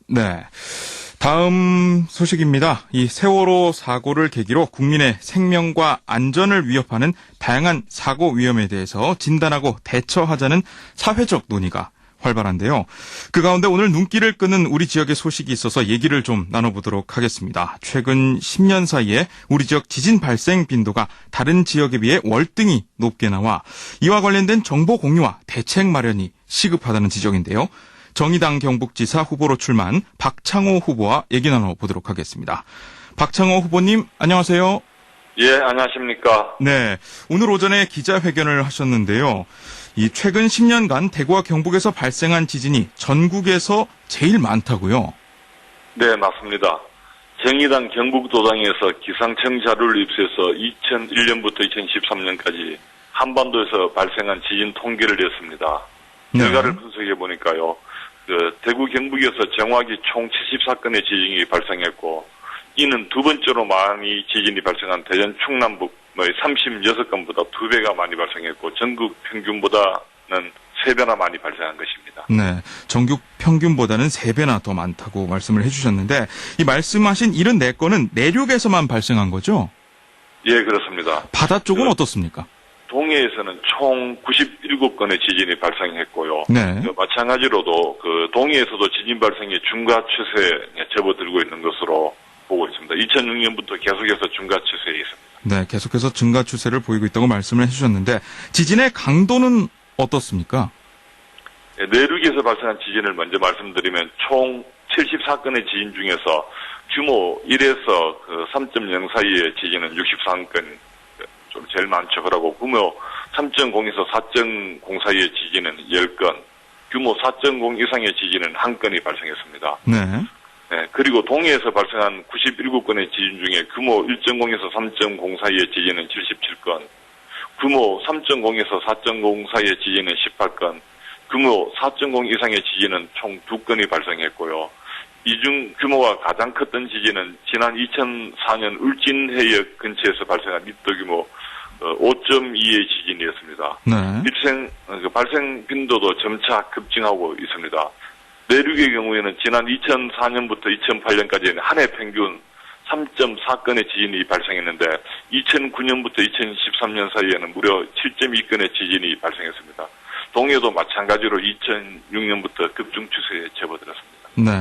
네. 다음 소식입니다. 이 세월호 사고를 계기로 국민의 생명과 안전을 위협하는 다양한 사고 위험에 대해서 진단하고 대처하자는 사회적 논의가 활발한데요. 그 가운데 오늘 눈길을 끄는 우리 지역의 소식이 있어서 얘기를 좀 나눠보도록 하겠습니다. 최근 10년 사이에 우리 지역 지진 발생 빈도가 다른 지역에 비해 월등히 높게 나와 이와 관련된 정보 공유와 대책 마련이 시급하다는 지적인데요. 정의당 경북지사 후보로 출마한 박창호 후보와 얘기 나눠보도록 하겠습니다. 박창호 후보님, 안녕하세요. 예, 안녕하십니까. 네, 오늘 오전에 기자회견을 하셨는데요. 이 최근 10년간 대구와 경북에서 발생한 지진이 전국에서 제일 많다고요? 네, 맞습니다. 정의당 경북도당에서 기상청 자료를 입수해서 2001년부터 2013년까지 한반도에서 발생한 지진 통계를 냈습니다. 결과를 분석해 보니까요. 대구 경북에서 정확히 총 74건의 지진이 발생했고, 이는 두 번째로 많이 지진이 발생한 대전 충남북 36건보다 2배가 많이 발생했고, 전국 평균보다는 3배나 많이 발생한 것입니다. 네, 전국 평균보다는 3배나 더 많다고 말씀을 해주셨는데, 이 말씀하신 74건은 내륙에서만 발생한 거죠? 예, 그렇습니다. 바다 쪽은 어떻습니까? 동해에서는 총 97건의 지진이 발생했고요. 네. 마찬가지로도 동해에서도 지진 발생이 증가 추세에 접어들고 있는 것으로 보고 있습니다. 2006년부터 계속해서 증가 추세에 있습니다. 네, 계속해서 증가 추세를 보이고 있다고 말씀을 해주셨는데 지진의 강도는 어떻습니까? 네, 내륙에서 발생한 지진을 먼저 말씀드리면 총 74건의 지진 중에서 규모 1에서 3.0 사이의 지진은 63건, 좀 제일 많죠. 그러고 규모 3.0에서 4.0 사이의 지진은 10건, 규모 4.0 이상의 지진은 1건이 발생했습니다. 네. 네, 그리고 동해에서 발생한 97건의 지진 중에 규모 1.0에서 3.0 사이의 지진은 77건, 규모 3.0에서 4.0 사이의 지진은 18건, 규모 4.0 이상의 지진은 총 2건이 발생했고요. 이 중 규모가 가장 컸던 지진은 지난 2004년 울진해역 근처에서 발생한 리터 규모 5.2의 지진이었습니다. 네. 발생 빈도도 점차 급증하고 있습니다. 내륙의 경우에는 지난 2004년부터 2008년까지 한 해 평균 3.4건의 지진이 발생했는데 2009년부터 2013년 사이에는 무려 7.2건의 지진이 발생했습니다. 동해도 마찬가지로 2006년부터 급증 추세에 접어들었습니다. 네.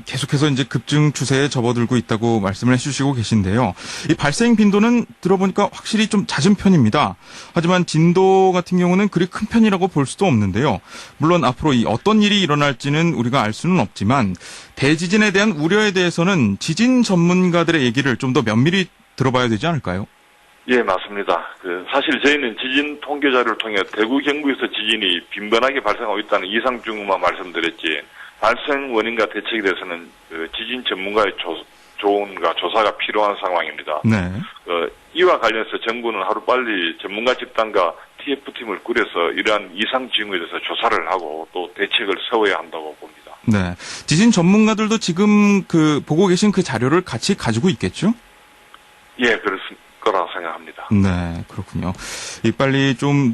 계속해서 이제 급증 추세에 접어들고 있다고 말씀을 해주시고 계신데요. 이 발생 빈도는 들어보니까 확실히 좀 잦은 편입니다. 하지만 진도 같은 경우는 그리 큰 편이라고 볼 수도 없는데요. 물론 앞으로 어떤 일이 일어날지는 우리가 알 수는 없지만 대지진에 대한 우려에 대해서는 지진 전문가들의 얘기를 좀 더 면밀히 들어봐야 되지 않을까요? 예, 맞습니다. 사실 저희는 지진 통계 자료를 통해 대구 경북에서 지진이 빈번하게 발생하고 있다는 이상 증후만 말씀드렸지, 발생 원인과 대책에 대해서는 지진 전문가의 조언과 조사가 필요한 상황입니다. 네. 이와 관련해서 정부는 하루빨리 전문가 집단과 TF팀을 꾸려서 이러한 이상 징후에 대해서 조사를 하고 또 대책을 세워야 한다고 봅니다. 네. 지진 전문가들도 지금 보고 계신 그 자료를 같이 가지고 있겠죠? 예, 거라 생각합니다. 네, 그렇군요. 빨리 좀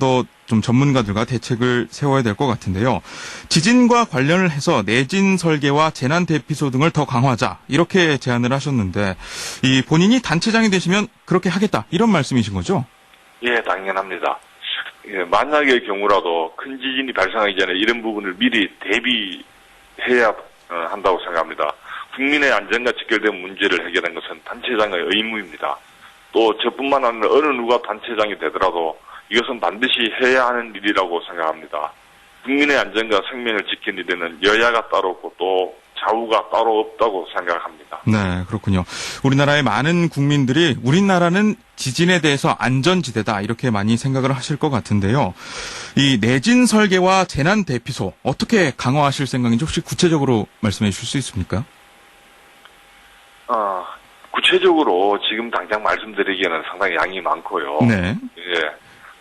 전문가들과 대책을 세워야 될 것 같은데요. 지진과 관련을 해서 내진 설계와 재난 대피소 등을 더 강화하자 이렇게 제안을 하셨는데 본인이 단체장이 되시면 그렇게 하겠다 이런 말씀이신 거죠? 예, 당연합니다. 예, 만약의 경우라도 큰 지진이 발생하기 전에 이런 부분을 미리 대비해야 한다고 생각합니다. 국민의 안전과 직결된 문제를 해결하는 것은 단체장의 의무입니다. 또 저뿐만 아니라 어느 누가 단체장이 되더라도 이것은 반드시 해야 하는 일이라고 생각합니다. 국민의 안전과 생명을 지키는 일에는 여야가 따로 없고 또 좌우가 따로 없다고 생각합니다. 네, 그렇군요. 우리나라의 많은 국민들이 우리나라는 지진에 대해서 안전지대다 이렇게 많이 생각을 하실 것 같은데요. 이 내진 설계와 재난 대피소 어떻게 강화하실 생각인지 혹시 구체적으로 말씀해 주실 수 있습니까? 구체적으로 지금 당장 말씀드리기에는 상당히 양이 많고요. 네. 예.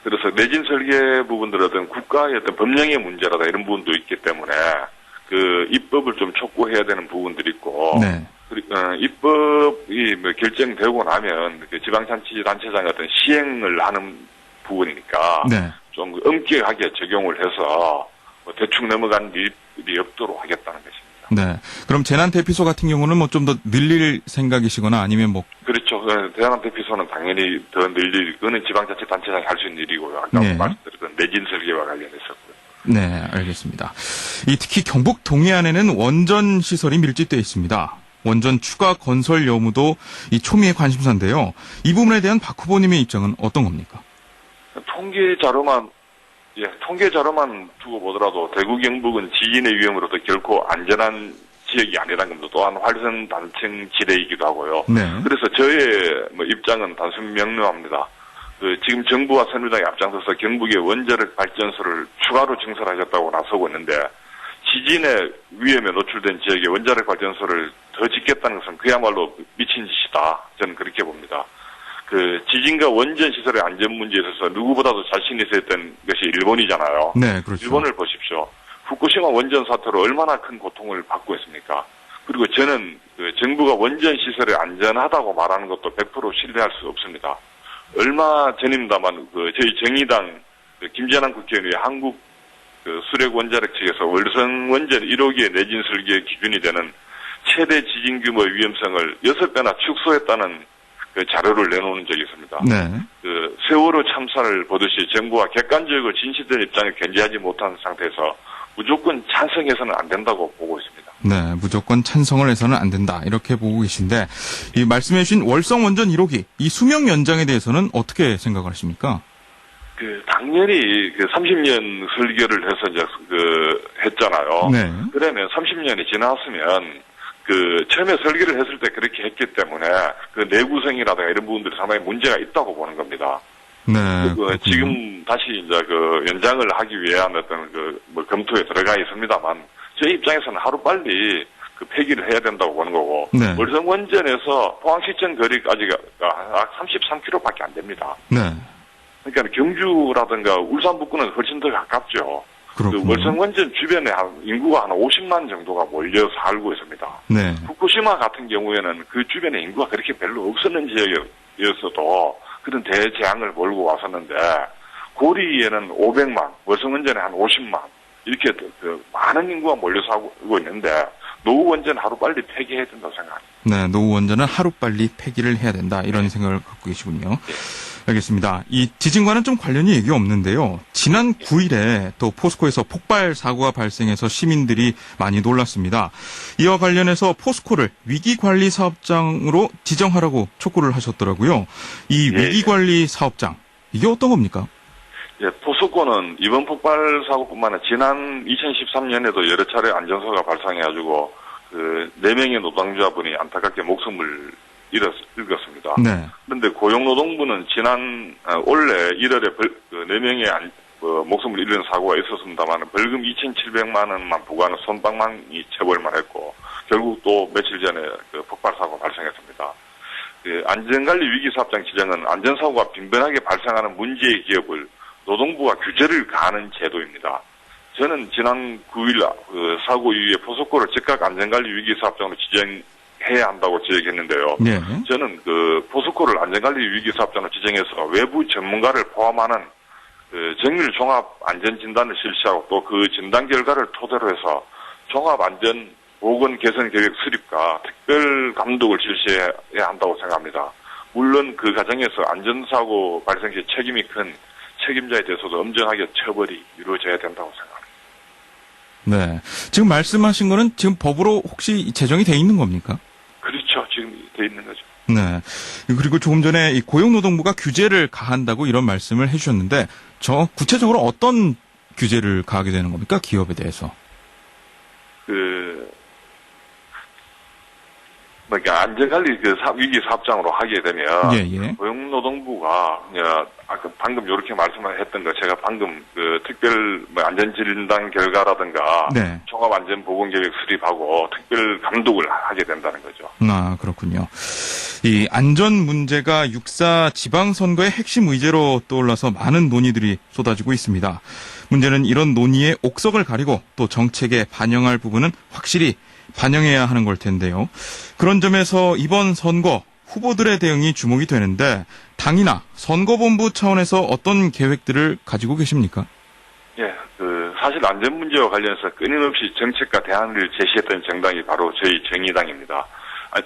그래서 내진 설계 부분들은 어떤 국가의 어떤 법령의 문제라다 이런 부분도 있기 때문에 입법을 좀 촉구해야 되는 부분들이 있고. 네. 입법이 결정되고 나면 지방자치단체장의 어떤 시행을 하는 부분이니까. 네. 좀 엄격하게 적용을 해서 대충 넘어간 일이 없도록 하겠다는 것입니다. 네. 그럼 재난대피소 같은 경우는 뭐 좀 더 늘릴 생각이시거나 아니면 뭐. 그렇죠. 재난대피소는 당연히 더 늘릴, 그거는 지방자치단체장이 할 수 있는 일이고요. 아까 네. 말씀드렸던 내진 설계와 관련해서고요. 네, 알겠습니다. 특히 경북 동해안에는 원전 시설이 밀집되어 있습니다. 원전 추가 건설 여부도 이 초미의 관심사인데요. 이 부분에 대한 박 후보님의 입장은 어떤 겁니까? 통계 자료만 두고 보더라도 대구 경북은 지진의 위험으로도 결코 안전한 지역이 아니라는 겁니다. 또한 활성 단층 지대이기도 하고요. 네. 그래서 저의 입장은 단순 명료합니다. 지금 정부와 새누리당이 앞장서서 경북의 원자력 발전소를 추가로 증설하겠다고 나서고 있는데 지진의 위험에 노출된 지역에 원자력 발전소를 더 짓겠다는 것은 그야말로 미친 짓이다. 저는 그렇게 봅니다. 지진과 원전 시설의 안전 문제에 있어서 누구보다도 자신이 있었던 것이 일본이잖아요. 네, 그렇죠. 일본을 보십시오. 후쿠시마 원전 사태로 얼마나 큰 고통을 받고 있습니까? 그리고 저는 정부가 원전 시설이 안전하다고 말하는 것도 100% 신뢰할 수 없습니다. 얼마 전입니다만 저희 정의당 김재남 국회의원이 한국 수력 원자력 측에서 월성 원전 1호기의 내진 설계 기준이 되는 최대 지진 규모의 위험성을 6배나 축소했다는 자료를 내놓은 적이 있습니다. 네. 세월호 참사를 보듯이 정부가 객관적이고 진실된 입장을 견지하지 못한 상태에서 무조건 찬성해서는 안 된다고 보고 있습니다. 네, 무조건 찬성을 해서는 안 된다. 이렇게 보고 계신데, 이 말씀해 주신 월성 원전 1호기, 이 수명 연장에 대해서는 어떻게 생각을 하십니까? 당연히 30년 설계를 해서 이제 했잖아요. 네. 그러면 30년이 지났으면 처음에 설계를 했을 때 그렇게 했기 때문에 내구성이라든가 이런 부분들이 상당히 문제가 있다고 보는 겁니다. 네. 지금 다시 이제 연장을 하기 위한 어떤 검토에 들어가 있습니다만 저희 입장에서는 하루 빨리 폐기를 해야 된다고 보는 거고. 네. 월성 원전에서 포항시청 거리까지가 33km밖에 안 됩니다. 네. 그러니까 경주라든가 울산 북구는 훨씬 더 가깝죠. 월성 원전 주변에 인구가 한 50만 정도가 몰려 살고 있습니다. 네. 후쿠시마 같은 경우에는 그 주변에 인구가 그렇게 별로 없었는 지역이었어도 그런 대재앙을 몰고 왔었는데 고리에는 500만, 월성 원전에 한 50만 이렇게 많은 인구가 몰려 살고 있는데 노후 원전 하루 빨리 폐기해야 된다고 생각합니다. 네, 노후 원전은 하루 빨리 폐기를 해야 된다 이런 생각을 갖고 계시군요. 네. 알겠습니다. 이 지진과는 좀 관련이 얘기 없는데요. 지난 9일에 또 포스코에서 폭발 사고가 발생해서 시민들이 많이 놀랐습니다. 이와 관련해서 포스코를 위기관리 사업장으로 지정하라고 촉구를 하셨더라고요. 이 위기관리 사업장, 이게 어떤 겁니까? 예, 포스코는 이번 폭발 사고뿐만 아니라 지난 2013년에도 여러 차례 안전사고가 발생해가지고 4명의 노동자분이 안타깝게 목숨을 잃었습니다. 네. 그런데 고용노동부는 올해 1월에 4명의 목숨을 잃은 사고가 있었습니다만 벌금 2,700만 원만 부과하는 선방망이 처벌만 했고 결국 또 며칠 전에 폭발 사고가 발생했습니다. 안전관리 위기사업장 지정은 안전사고가 빈번하게 발생하는 문제의 기업을 노동부가 규제를 가하는 제도입니다. 저는 지난 9일 사고 이후에 포스코를 즉각 안전관리 위기사업장으로 지정해야 한다고 지적했는데요. 네. 저는 포스코를 안전관리 위기사업장으로 지정해서 외부 전문가를 포함하는 정밀 종합 안전 진단을 실시하고 또 그 진단 결과를 토대로 해서 종합 안전 보건 개선 계획 수립과 특별 감독을 실시해야 한다고 생각합니다. 물론 그 과정에서 안전사고 발생 시 책임이 큰 책임자에 대해서도 엄정하게 처벌이 이루어져야 된다고 생각합니다. 네. 지금 말씀하신 거는 지금 법으로 혹시 제정이 돼 있는 겁니까? 그렇죠. 지금 돼 있는 거죠. 네. 그리고 조금 전에 이 고용노동부가 규제를 가한다고 이런 말씀을 해주셨는데, 구체적으로 어떤 규제를 가하게 되는 겁니까? 기업에 대해서. 그러니까 안전관리 위기 사업장으로 하게 되면 고용노동부가 방금 이렇게 말씀했던 거 제가 방금 특별 안전진단 결과라든가 종합안전보건계획 수립하고 특별 감독을 하게 된다는 거죠. 아, 그렇군요. 이 안전 문제가 6.4 지방선거의 핵심 의제로 떠올라서 많은 논의들이 쏟아지고 있습니다. 문제는 이런 논의의 옥석을 가리고 또 정책에 반영할 부분은 확실히 반영해야 하는 걸 텐데요. 그런 점에서 이번 선거 후보들의 대응이 주목이 되는데 당이나 선거본부 차원에서 어떤 계획들을 가지고 계십니까? 예, 사실 안전 문제와 관련해서 끊임없이 정책과 대안을 제시했던 정당이 바로 저희 정의당입니다.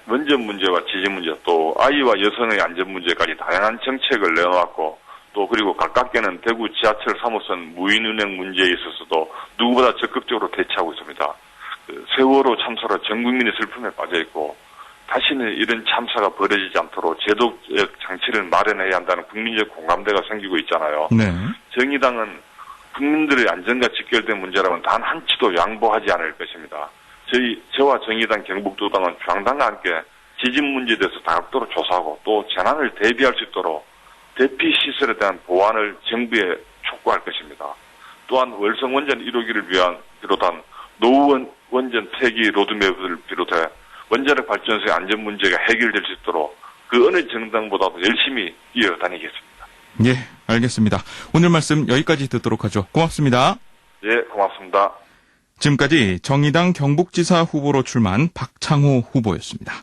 원전 문제와 지진 문제, 또 아이와 여성의 안전 문제까지 다양한 정책을 내놓았고, 또 그리고 가깝게는 대구 지하철 3호선 무인 운행 문제에 있어서도 누구보다 적극적으로 대처하고 있습니다. 세월호 참사로 전 국민이 슬픔에 빠져 있고, 다시는 이런 참사가 벌어지지 않도록 제도적 장치를 마련해야 한다는 국민적 공감대가 생기고 있잖아요. 네. 정의당은 국민들의 안전과 직결된 문제라면 단 한치도 양보하지 않을 것입니다. 저와 정의당 경북도당은 중앙당과 함께 지진 문제에 대해서 다각도로 조사하고 또 재난을 대비할 수 있도록 대피 시설에 대한 보완을 정부에 촉구할 것입니다. 또한 월성 원전 1호기를 비롯한 노후 원전 폐기 로드맵을 비롯해 원자력 발전소의 안전 문제가 해결될 수 있도록 그 어느 정당보다도 열심히 이어다니겠습니다. 예, 알겠습니다. 오늘 말씀 여기까지 듣도록 하죠. 고맙습니다. 예, 고맙습니다. 지금까지 정의당 경북지사 후보로 출마한 박창호 후보였습니다.